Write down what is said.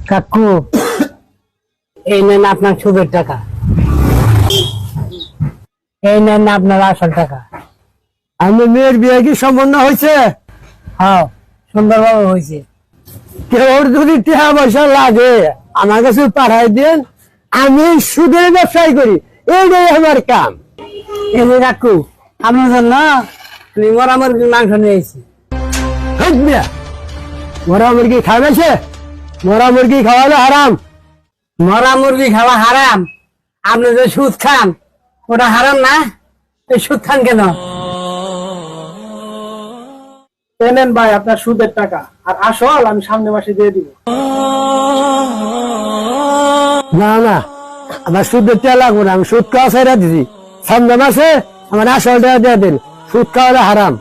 কাকু এই নেন আপনার সুদের টাকা, এই নেন আপনার আসল টাকা। আমার মেয়ের বিয়ে কি সম্পন্ন হয়েছে? হ্যাঁ, সুন্দরভাবে হয়েছে। কেউ যদি টাকা পয়সা লাগে আমার কাছে পাঠাই দেন, আমি সুদের ব্যবসায় করি, এইটাই আমার কাম। এই যে কাকু, আপনার জন্য আমি মরা মুরগির মাংস নিয়ে এসেছি। মরা মুরগি খাওয়াছে? মরা মুরগি খাওয়ালে হারাম। মরা মুরগি খাওয়া হারাম? আপনি যে সুদ খান ওটা হারাম না? এই সুদ খান কেন? নেন ভাই আপনার সুদের টাকা, আর আসল আমি সামনে মাসে দিয়ে দিব। না না, আমার সুদের টাকা লাগবে না, আমি সুদ খাওয়া ছেড়ে দিছি। সামনে মাসে আমার আসল টাকা দিয়ে দিন, সুদ খাওয়ালে হারাম।